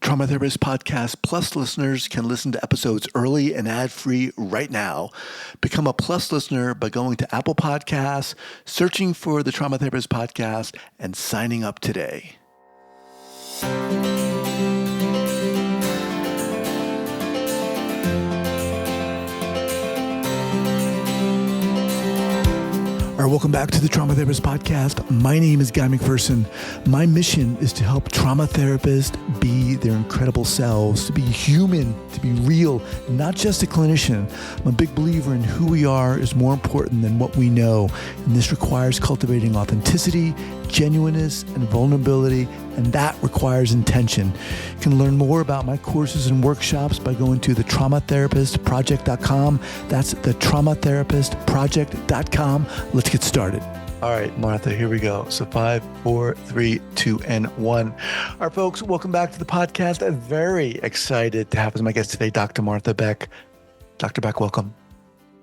Trauma Therapist Podcast Plus listeners can listen to episodes early and ad-free right now. Become a Plus listener by going to Apple Podcasts, searching for the Trauma Therapist Podcast, and signing up today. All right, welcome back to the Trauma Therapist Podcast. My name is Guy McPherson. My mission is to help trauma therapists be their incredible selves, to be human, to be real, not just a clinician. I'm a big believer in who we are is more important than what we know. And this requires cultivating authenticity, genuineness, and vulnerability, and that requires intention. You can learn more about my courses and workshops by going to thetraumatherapistproject.com. That's thetraumatherapistproject.com. Let's get started. All right, Martha, here we go. So 5, 4, 3, 2, and 1. All right, folks, welcome back to the podcast. I'm very excited to have as my guest today, Dr. Martha Beck. Dr. Beck, welcome.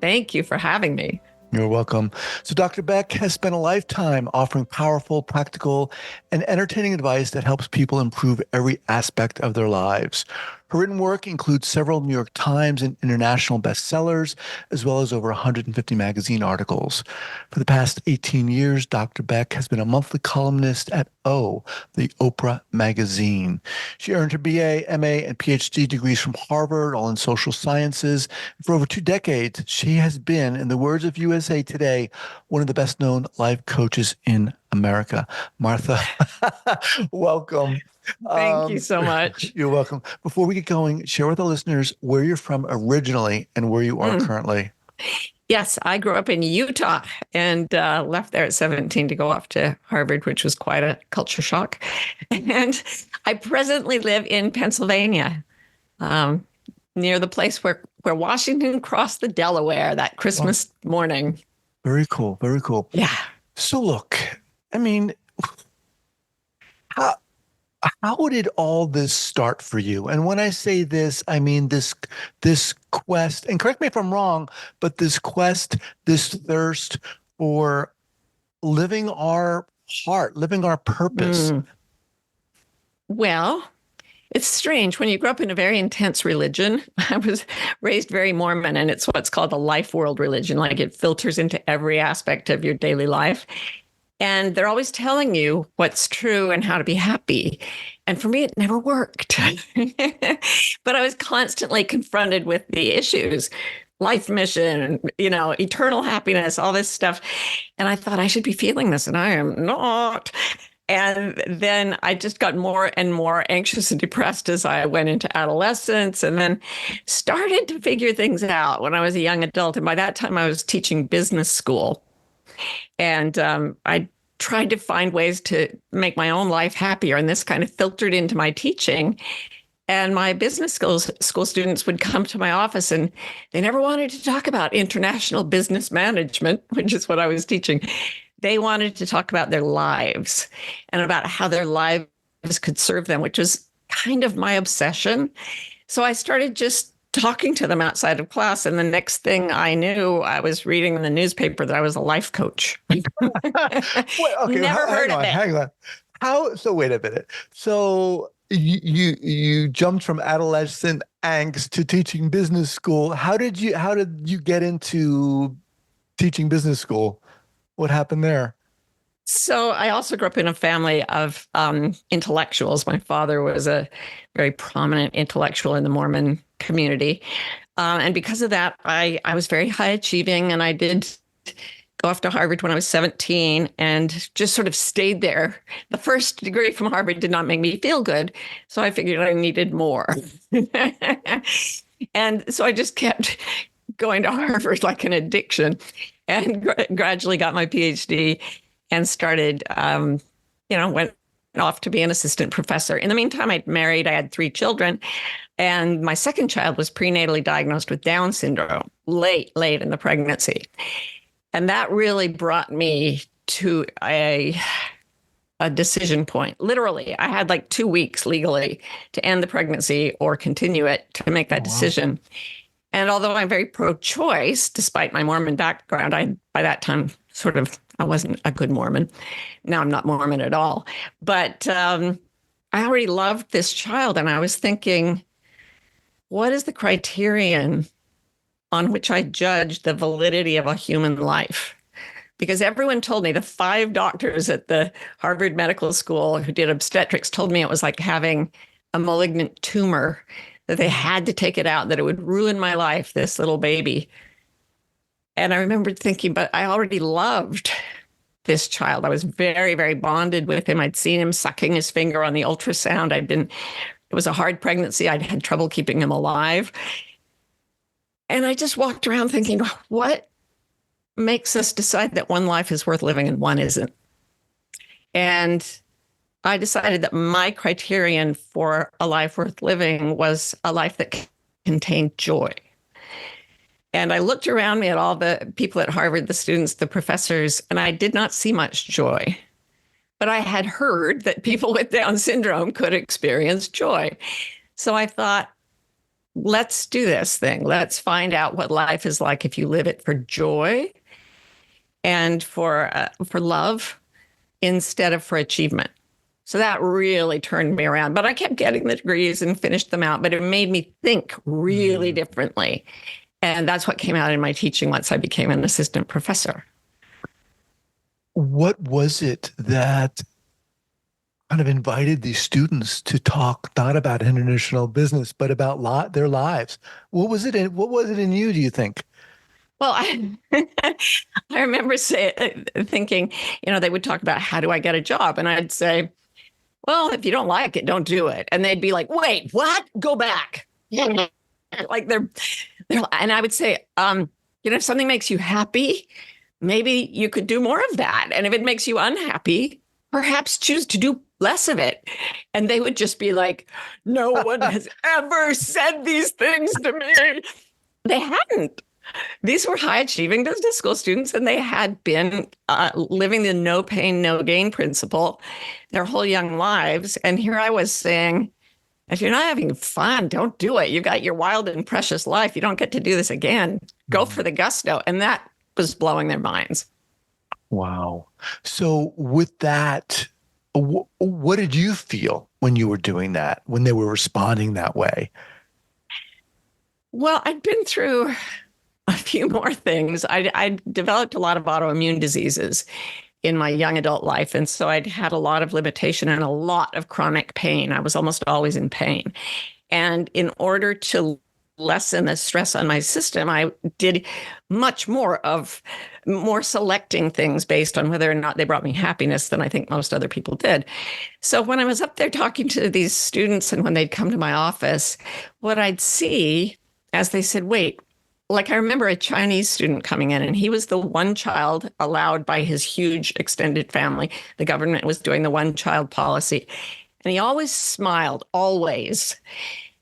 Thank you for having me. You're welcome. So Dr. Beck has spent a lifetime offering powerful, practical, and entertaining advice that helps people improve every aspect of their lives. Her written work includes several New York Times and international bestsellers, as well as over 150 magazine articles. For the past 18 years, Dr. Beck has been a monthly columnist at O, the Oprah Magazine. She earned her BA, MA, and Ph.D. degrees from Harvard, all in social sciences. For over 2 decades, she has been, in the words of USA Today, one of the best-known life coaches in America. Martha, welcome. Thank you so much. You're welcome. Before we get going, share with the listeners where you're from originally and where you are currently. Yes, I grew up in Utah and left there at 17 to go off to Harvard, which was quite a culture shock. And I presently live in Pennsylvania, near the place where Washington crossed the Delaware that Christmas morning. Very cool. Very cool. Yeah. So look, I mean, how did all this start for you? And when I say this, I mean this quest, and correct me if I'm wrong, but this quest, this thirst for living our heart, living our purpose. Well, it's strange. When you grow up in a very intense religion, I was raised very Mormon, and it's what's called a life world religion. Like it filters into every aspect of your daily life. And they're always telling you what's true and how to be happy. And for me, it never worked. But I was constantly confronted with the issues, life mission, eternal happiness, all this stuff. And I thought I should be feeling this, and I am not. And then I just got more and more anxious and depressed as I went into adolescence, and then started to figure things out when I was a young adult. And by that time, I was teaching business school. And I tried to find ways to make my own life happier. And this kind of filtered into my teaching. And my business school students would come to my office, and they never wanted to talk about international business management, which is what I was teaching. They wanted to talk about their lives and about how their lives could serve them, which was kind of my obsession. So I started just talking to them outside of class. And the next thing I knew, I was reading in the newspaper that I was a life coach. Wait, okay, Never heard of it. Hang on. So wait a minute. So you jumped from adolescent angst to teaching business school. How did you get into teaching business school? What happened there? So I also grew up in a family of intellectuals. My father was a very prominent intellectual in the Mormon community. And because of that, I was very high achieving, and I did go off to Harvard when I was 17 and just sort of stayed there. The first degree from Harvard did not make me feel good, so I figured I needed more. And so I just kept going to Harvard like an addiction, and gradually got my PhD and started, went off to be an assistant professor. In the meantime, I'd married, I had 3 children, and my second child was prenatally diagnosed with Down syndrome late in the pregnancy. And that really brought me to a decision point. Literally, I had like 2 weeks legally to end the pregnancy or continue it to make that decision. And although I'm very pro-choice, despite my Mormon background, by that time I wasn't a good Mormon. Now I'm not Mormon at all. But I already loved this child. And I was thinking, what is the criterion on which I judge the validity of a human life? Because everyone told me, the 5 doctors at the Harvard Medical School who did obstetrics told me it was like having a malignant tumor, that they had to take it out, that it would ruin my life, this little baby. And I remember thinking, but I already loved this child. I was very, very bonded with him. I'd seen him sucking his finger on the ultrasound. It was a hard pregnancy. I'd had trouble keeping him alive. And I just walked around thinking, what makes us decide that one life is worth living and one isn't? And I decided that my criterion for a life worth living was a life that contained joy. And I looked around me at all the people at Harvard, the students, the professors, and I did not see much joy. But I had heard that people with Down syndrome could experience joy. So I thought, let's do this thing. Let's find out what life is like if you live it for joy and for love instead of for achievement. So that really turned me around. But I kept getting the degrees and finished them out, but it made me think really differently. And that's what came out in my teaching once I became an assistant professor. What was it that kind of invited these students to talk not about international business, but about their lives? What was it in you, do you think? Well, I remember thinking, they would talk about, how do I get a job? And I'd say, well, if you don't like it, don't do it. And they'd be like, wait, what? Go back. Like they're, and I would say, if something makes you happy, maybe you could do more of that. And if it makes you unhappy, perhaps choose to do less of it. And they would just be like, no one has ever said these things to me. They hadn't. These were high achieving business school students, and they had been living the no pain, no gain principle their whole young lives. And here I was saying, if you're not having fun, don't do it. You got your wild and precious life. You don't get to do this again. Go for the gusto. And that was blowing their minds. Wow. So with that, what did you feel when you were doing that, when they were responding that way? Well, I'd been through a few more things. I developed a lot of autoimmune diseases in my young adult life. And so I'd had a lot of limitation and a lot of chronic pain. I was almost always in pain. And in order to lessen the stress on my system, I did much more selecting things based on whether or not they brought me happiness than I think most other people did. So when I was up there talking to these students and when they'd come to my office, what I'd see as they said, wait, like I remember a Chinese student coming in, and he was the one child allowed by his huge extended family. The government was doing the one child policy. And he always smiled, always.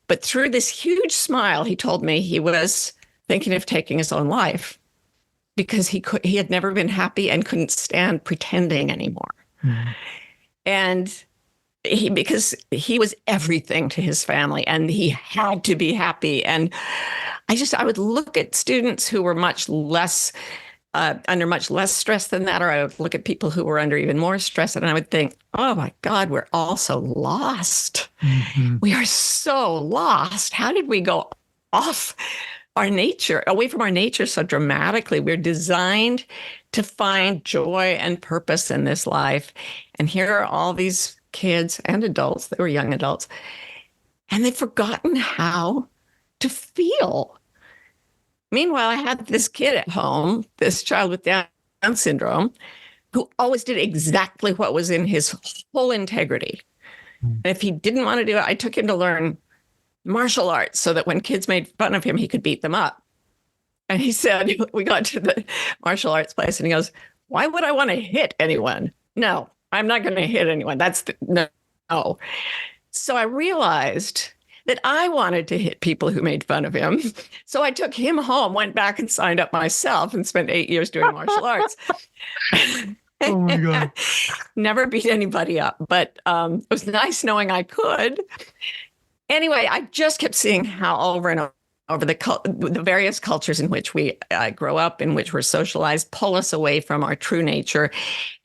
But through this huge smile, he told me he was thinking of taking his own life because he had never been happy and couldn't stand pretending anymore. And because he was everything to his family and he had to be happy. And I would look at students who were much less, under much less stress than that, or I would look at people who were under even more stress, and I would think, oh my God, we're all so lost. We are so lost. How did we go off our nature, away from our nature so dramatically? We're designed to find joy and purpose in this life. And here are all these kids and adults, they were young adults, and they've forgotten how to feel. Meanwhile, I had this kid at home, this child with Down syndrome, who always did exactly what was in his whole integrity. And if he didn't want to do it, I took him to learn martial arts so that when kids made fun of him, he could beat them up. And he said, we got to the martial arts place and he goes, why would I want to hit anyone? No, I'm not going to hit anyone. No. So I realized that I wanted to hit people who made fun of him. So I took him home, went back and signed up myself and spent 8 years doing martial arts. Oh my God. Never beat anybody up, but it was nice knowing I could. Anyway, I just kept seeing how over and over the various cultures in which we grow up, in which we're socialized, pull us away from our true nature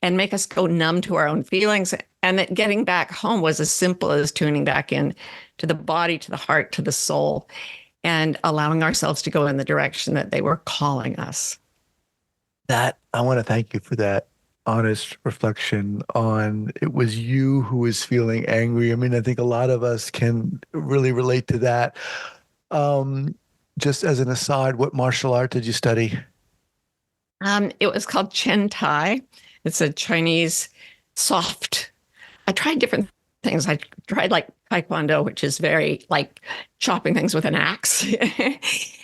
and make us go numb to our own feelings. And that getting back home was as simple as tuning back in to the body, to the heart, to the soul, and allowing ourselves to go in the direction that they were calling us. That I want to thank you for that honest reflection on it was you who was feeling angry. I mean, I think a lot of us can really relate to that. Just as an aside, what martial art did you study? It was called Chen Tai. It's a Chinese soft. I tried different things. I tried like Taekwondo, which is very like chopping things with an axe.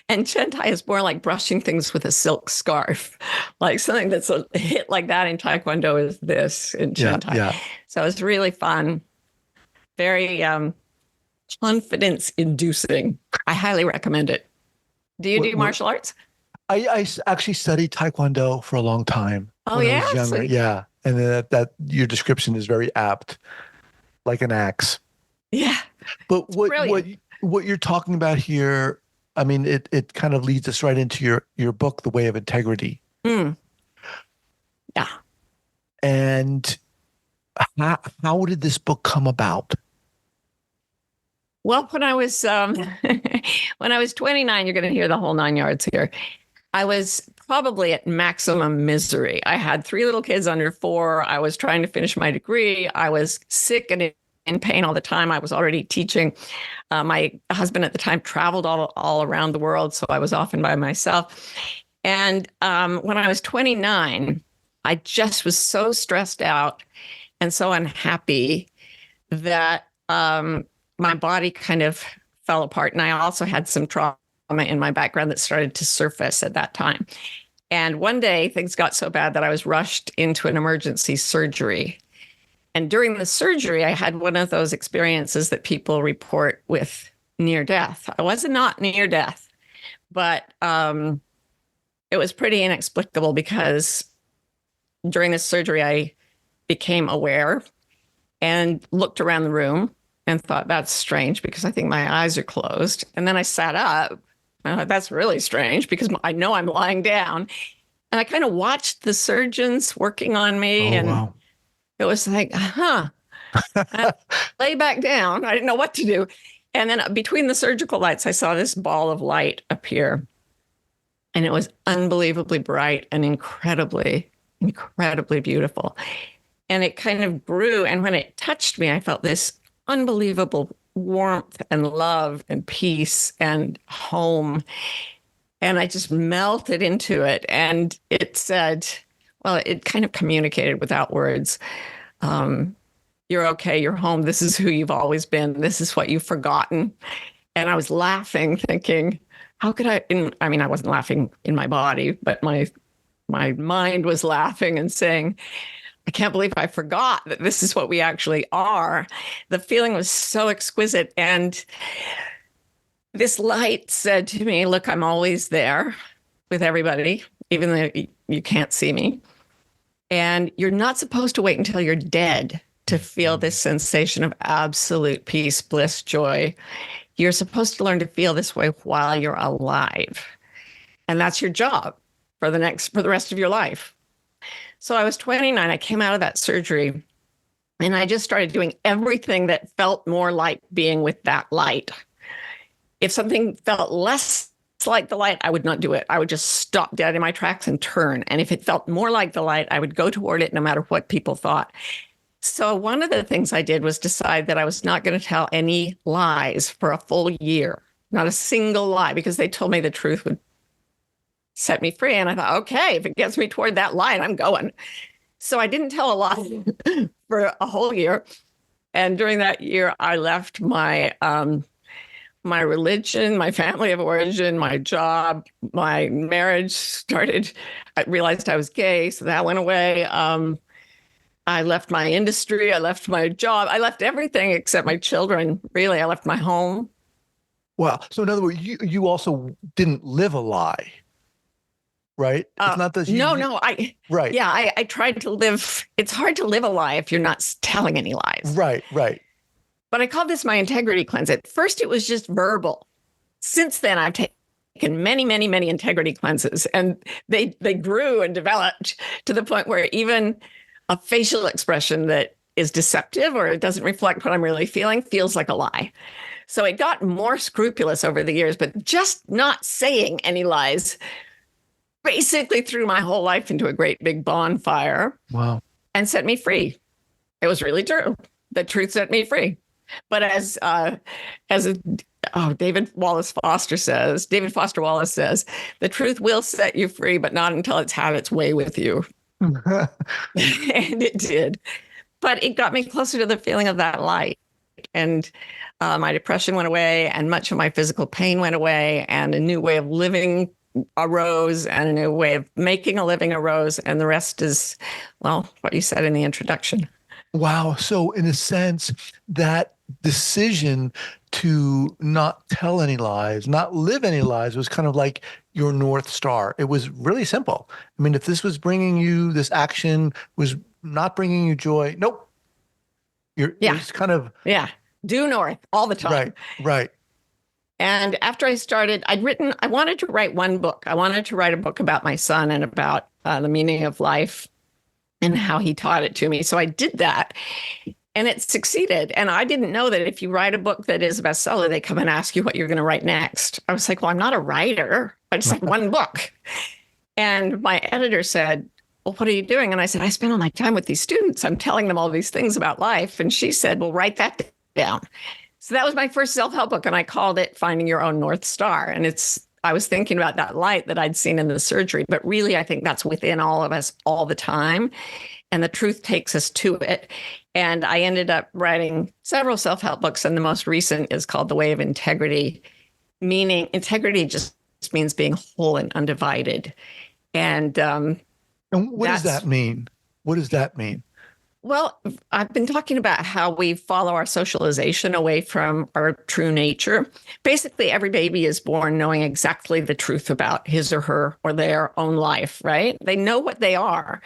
And Chen Tai is more like brushing things with a silk scarf. Like something that's a hit like that in Taekwondo is this in Chen Tai. Yeah. So it's really fun, very confidence inducing. I highly recommend it. Do you do martial arts? I actually studied Taekwondo for a long time Oh, when I yeah. was younger. So, Yeah. And that your description is very apt, like an axe. yeah. But Brilliant. what you're talking about here, I mean, it kind of leads us right into your book, The Way of Integrity. Mm. Yeah. And how did this book come about? Well, when I was when I was 29, you're going to hear the whole 9 yards here. I was probably at maximum misery. I had 3 little kids under 4. I was trying to finish my degree. I was sick and in pain all the time. I was already teaching. My husband at the time traveled all around the world, so I was often by myself. And when I was 29, I just was so stressed out and so unhappy that my body kind of fell apart. And I also had some trauma in my background that started to surface at that time. And one day things got so bad that I was rushed into an emergency surgery. And during the surgery, I had one of those experiences that people report with near death. I was not near death, but it was pretty inexplicable because during this surgery, I became aware and looked around the room and thought, that's strange because I think my eyes are closed. And then I sat up. And I thought, that's really strange because I know I'm lying down. And I kind of watched the surgeons working on me. Oh, And wow. it was like, I lay back down. I didn't know what to do. And then between the surgical lights, I saw this ball of light appear. And it was unbelievably bright and incredibly, incredibly beautiful. And it kind of grew. And when it touched me, I felt this unbelievable warmth and love and peace and home. And I just melted into it. And it said, well, it kind of communicated without words. You're okay. You're home. This is who you've always been. This is what you've forgotten. And I was laughing, thinking, how could I? I mean, I wasn't laughing in my body, but my mind was laughing and saying, I can't believe I forgot that this is what we actually are. The feeling was so exquisite. And this light said to me, look, I'm always there with everybody, even though you can't see me. And you're not supposed to wait until you're dead to feel this sensation of absolute peace, bliss, joy. You're supposed to learn to feel this way while you're alive. And that's your job for the rest of your life. So I was 29. I came out of that surgery and I just started doing everything that felt more like being with that light. If something felt less like the light, I would not do it. I would just stop dead in my tracks and turn. And if it felt more like the light, I would go toward it no matter what people thought. So one of the things I did was decide that I was not going to tell any lies for a full year, not a single lie, because they told me the truth would set me free. And I thought, okay, if it gets me toward that line, I'm going. So I didn't tell a lie for a whole year. And during that year, I left my my religion, my family of origin, my job, my marriage started. I realized I was gay, so that went away. I left my industry. I left my job. I left everything except my children. Really, I left my home. Wow. So in other words, you also didn't live a lie, right? It's not that No. Right. Yeah, I tried to live. It's hard to live a lie if you're not telling any lies. Right. But I called this my integrity cleanse. At first, it was just verbal. Since then, I've taken many, many, many integrity cleanses, and they grew and developed to the point where even a facial expression that is deceptive or it doesn't reflect what I'm really feeling feels like a lie. So it got more scrupulous over the years, but just not saying any lies basically threw my whole life into a great big bonfire. Wow. And set me free. It was really true. The truth set me free. But David Foster Wallace says, the truth will set you free, but not until it's had its way with you. And it did. But it got me closer to the feeling of that light. And my depression went away, and much of my physical pain went away, and a new way of living arose, and a new way of making a living arose. And the rest is, well, what you said in the introduction. Wow. So in a sense, that decision to not tell any lies, not live any lies, was kind of like your North Star. It was really simple. I mean, if this was bringing you, this action was not bringing you joy, nope. It's kind of. Yeah. Due north all the time. Right. And after I started, I wanted to write one book. I wanted to write a book about my son and about the meaning of life and how he taught it to me. So I did that, and it succeeded. And I didn't know that if you write a book that is a bestseller, they come and ask you what you're going to write next. I was like, well, I'm not a writer. I just have one book. And my editor said, well, what are you doing? And I said, I spend all my time with these students. I'm telling them all these things about life. And she said, well, write that down. So that was my first self-help book, and I called it Finding Your Own North Star. And I was thinking about that light that I'd seen in the surgery, but really I think that's within all of us all the time. And the truth takes us to it. And I ended up writing several self-help books, and the most recent is called The Way of Integrity, meaning integrity just means being whole and undivided. And what does that mean? What does that mean? Well, I've been talking about how we follow our socialization away from our true nature. Basically, every baby is born knowing exactly the truth about his or her or their own life, right? They know what they are.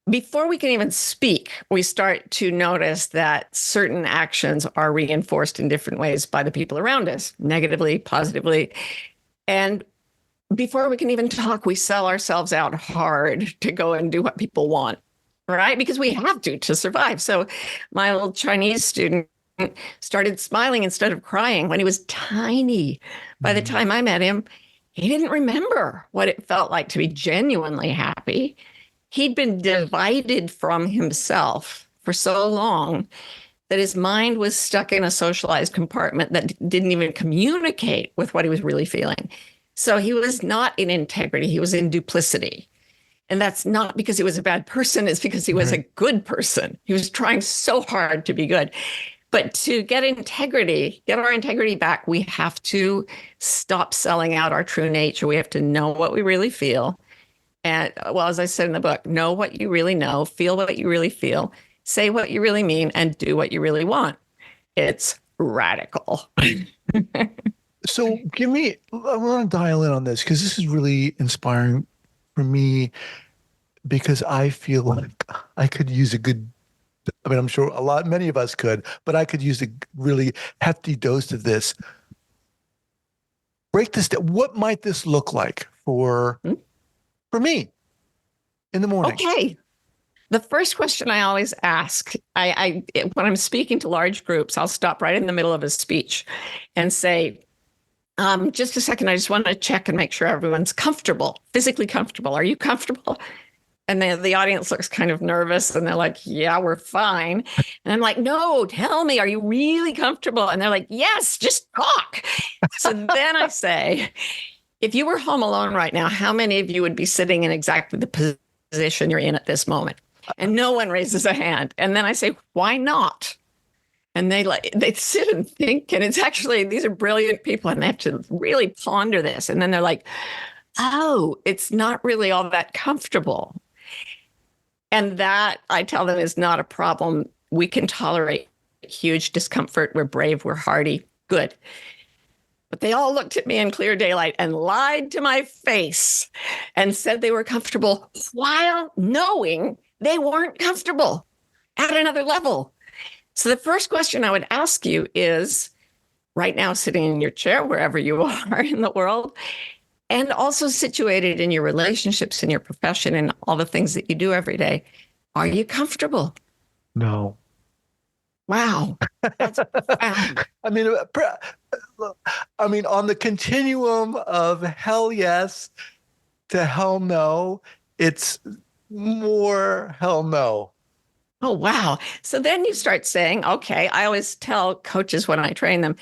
Before we can even speak, we start to notice that certain actions are reinforced in different ways by the people around us, negatively, positively. And before we can even talk, we sell ourselves out hard to go and do what people want. Right? Because we have to survive. So my little Chinese student started smiling instead of crying when he was tiny. By the time I met him, he didn't remember what it felt like to be genuinely happy. He'd been divided from himself for so long that his mind was stuck in a socialized compartment that didn't even communicate with what he was really feeling. So he was not in integrity. He was in duplicity. And that's not because he was a bad person, it's because he was a good person. He was trying so hard to be good. But to get our integrity back, we have to stop selling out our true nature. We have to know what we really feel. And well, as I said in the book, know what you really know, feel what you really feel, say what you really mean, and do what you really want. It's radical. So I want to dial in on this because this is really inspiring for me, because I feel like I could use I'm sure many of us could, but I could use a really hefty dose of this. Break this down. What might this look like for me in the morning? Okay. The first question I always ask, when I'm speaking to large groups, I'll stop right in the middle of a speech and say, just a second, I just want to check and make sure everyone's comfortable, physically comfortable. Are you comfortable? And the audience looks kind of nervous, and they're like, yeah, we're fine. And I'm like, no, tell me, are you really comfortable? And they're like, yes, just talk. So then I say, if you were home alone right now, how many of you would be sitting in exactly the position you're in at this moment? And no one raises a hand. And then I say, why not? And they sit and think, and it's actually, these are brilliant people, and they have to really ponder this. And then they're like, oh, it's not really all that comfortable. And that, I tell them, is not a problem. We can tolerate huge discomfort. We're brave, we're hardy, good. But they all looked at me in clear daylight and lied to my face and said they were comfortable while knowing they weren't comfortable at another level. So the first question I would ask you is, right now sitting in your chair, wherever you are in the world, and also situated in your relationships, in your profession, and all the things that you do every day. Are you comfortable? No. Wow, that's profound. I mean, on the continuum of hell yes to hell no, it's more hell no. Oh, wow. So then you start saying, okay, I always tell coaches when I train them,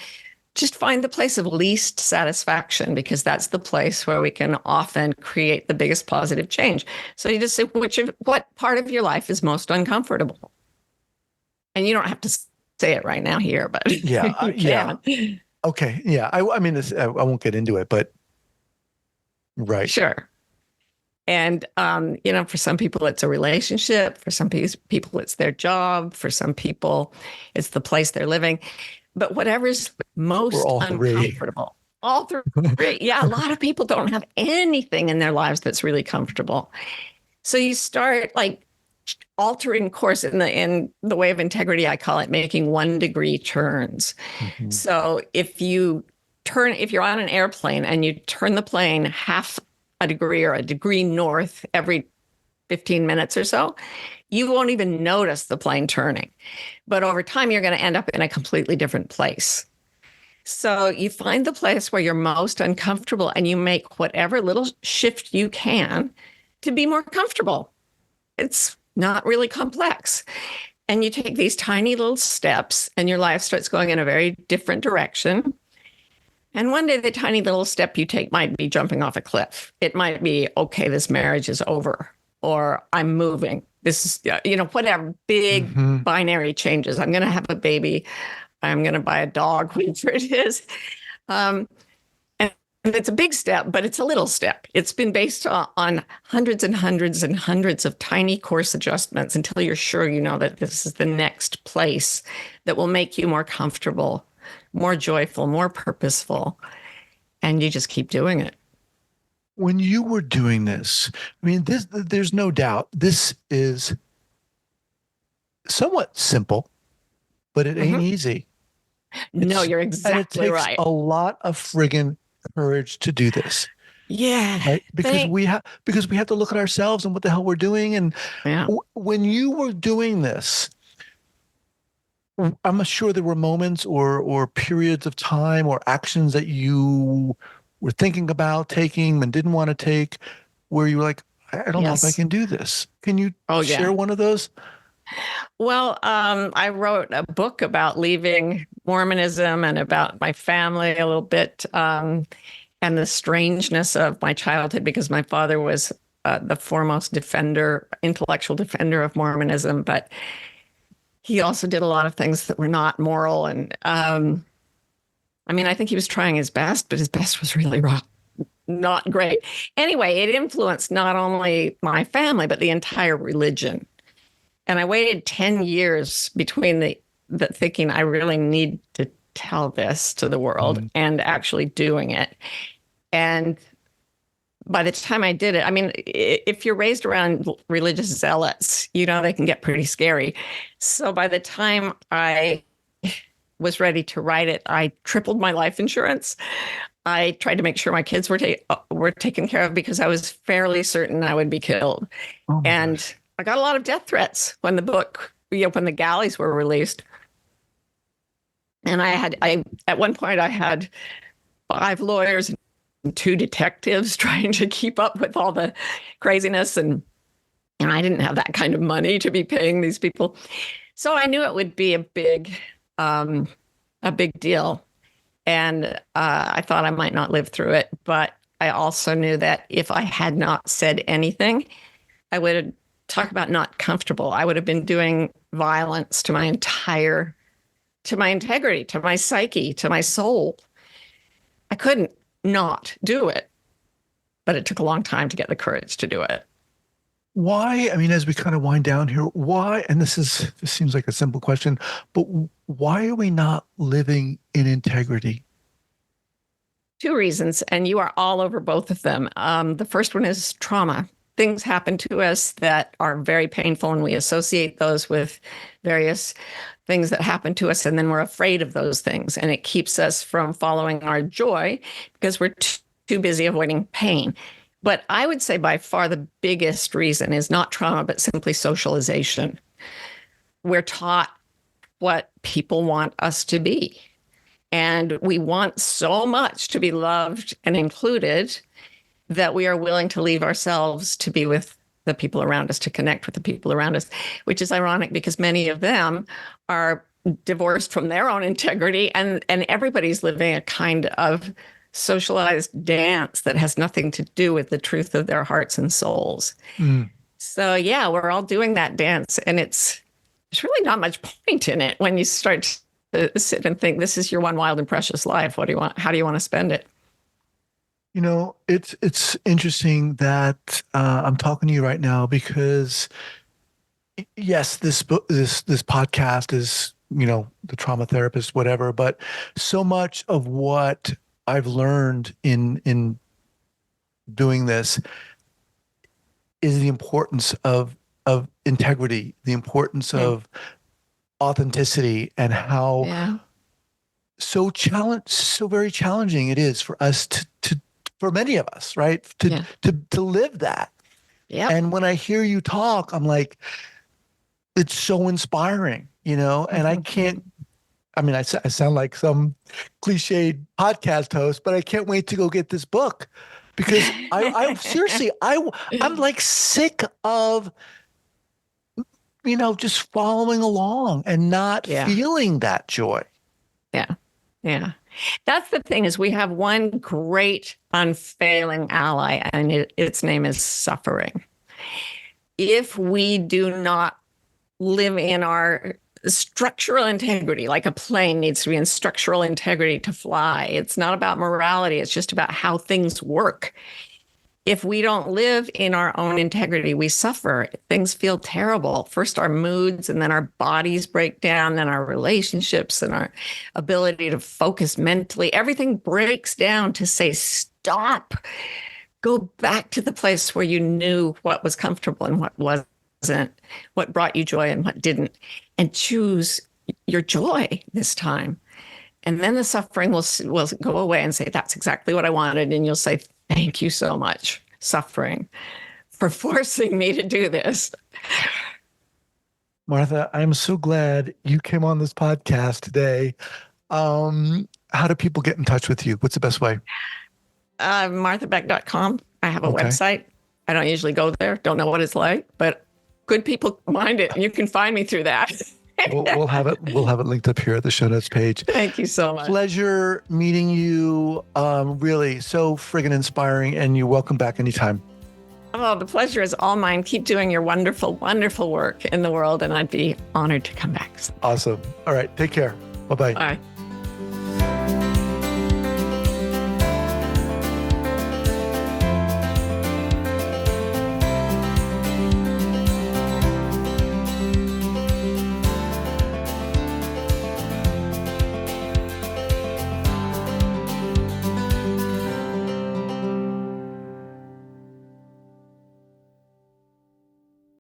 just find the place of least satisfaction because that's the place where we can often create the biggest positive change. So you just say, what part of your life is most uncomfortable? And you don't have to say it right now here, but Yeah, you can. yeah. Okay, yeah. I mean, I won't get into it, but right. Sure. And, for some people, it's a relationship. For some people, it's their job. For some people, it's the place they're living. But whatever's We're most all three. uncomfortable, all three. Yeah, a lot of people don't have anything in their lives that's really comfortable. So you start like altering course in the way of integrity. I call it making 1-degree turns. Mhm. So if you're on an airplane and you turn the plane half a degree or a degree north every 15 minutes or so, you won't even notice the plane turning. But over time, you're going to end up in a completely different place. So you find the place where you're most uncomfortable and you make whatever little shift you can to be more comfortable. It's not really complex. And you take these tiny little steps and your life starts going in a very different direction. And one day, the tiny little step you take might be jumping off a cliff. It might be, okay, this marriage is over, or I'm moving. This is, whatever big Mhm. binary changes. I'm going to have a baby. I'm going to buy a dog, whatever it is. And it's a big step, but it's a little step. It's been based on hundreds and hundreds and hundreds of tiny course adjustments until you're sure you know that this is the next place that will make you more comfortable, more joyful, more purposeful. And you just keep doing it. When you were doing this, I mean, there's no doubt this is somewhat simple, but it ain't easy. No, you're And it exactly takes right. a lot of friggin' courage to do this, Yeah. right? Because we have to look at ourselves and what the hell we're doing. And Yeah. when you were doing this, I'm sure there were moments or periods of time or actions that you were thinking about taking and didn't want to take, where you were like, I don't know if I Yes. can do this. Can you Oh, share yeah. one of those? Well, I wrote a book about leaving Mormonism and about my family a little bit, and the strangeness of my childhood because my father was the foremost intellectual defender of Mormonism, but he also did a lot of things that were not moral. And I think he was trying his best, but his best was really wrong. Not great. Anyway, it influenced not only my family, but the entire religion. And I waited 10 years between the thinking I really need to tell this to the world and actually doing it. And by the time I did it, if you're raised around religious zealots, they can get pretty scary. So by the time I was ready to write it, I tripled my life insurance. I tried to make sure my kids were taken care of because I was fairly certain I would be killed. Oh my And gosh. I got a lot of death threats when the book, when the galleys were released. And at one point I had 5 lawyers and 2 detectives trying to keep up with all the craziness. And I didn't have that kind of money to be paying these people. So I knew it would be a big deal. And I thought I might not live through it. But I also knew that if I had not said anything, I would talk about not comfortable. I would have been doing violence to my integrity, to my psyche, to my soul. I couldn't not do it, but it took a long time to get the courage to do it. Why? I mean, as we kind of wind down here, why? And this seems like a simple question, but why are we not living in integrity? 2 reasons, and you are all over both of them. The first one is trauma. Things happen to us that are very painful, and we associate those with various things that happen to us, and then we're afraid of those things. And it keeps us from following our joy because we're too busy avoiding pain. But I would say by far the biggest reason is not trauma, but simply socialization. We're taught what people want us to be. And we want so much to be loved and included that we are willing to leave ourselves to be with the people around us, to connect with the people around us, which is ironic because many of them are divorced from their own integrity, and everybody's living a kind of socialized dance that has nothing to do with the truth of their hearts and souls. So yeah, we're all doing that dance, and it's really not much point in it when you start to sit and think, this is your one wild and precious life. What do you want? How do you want to spend it? You know, it's interesting that I'm talking to you right now because, yes, this podcast is, you know, the trauma therapist, whatever, but so much of what I've learned in doing this is the importance of integrity, the importance of authenticity, and how so very challenging it is for us to for many of us, right? To live that. Yeah. And when I hear you talk, I'm like, it's so inspiring, you know, and I sound like some cliched podcast host, but I can't wait to go get this book because I seriously, I'm like sick of, you know, just following along and not feeling that joy. Yeah. Yeah. That's the thing, is we have one great unfailing ally, and its name is suffering. If we do not live in our structural integrity, like a plane needs to be in structural integrity to fly, it's not about morality, it's just about how things work. If we don't live in our own integrity, we suffer. Things feel terrible. First our moods, and then our bodies break down, then our relationships and our ability to focus mentally. Everything breaks down to say, stop. Go back to the place where you knew what was comfortable and what wasn't, what brought you joy and what didn't, and choose your joy this time. And then the suffering will go away and say, that's exactly what I wanted. And you'll say, thank you so much, suffering, for forcing me to do this. Martha, I'm so glad you came on this podcast today. How do people get in touch with you? What's the best way? MarthaBeck.com. I have a website. I don't usually go there. Don't know what it's like, but good people mind it. And you can find me through that. We'll have it linked up here at the show notes page. Thank you so much. Pleasure meeting you. Really so friggin' inspiring, and you're welcome back anytime. Oh, the pleasure is all mine. Keep doing your wonderful, wonderful work in the world, and I'd be honored to come back. Awesome. All right. Take care. Bye-bye. Bye.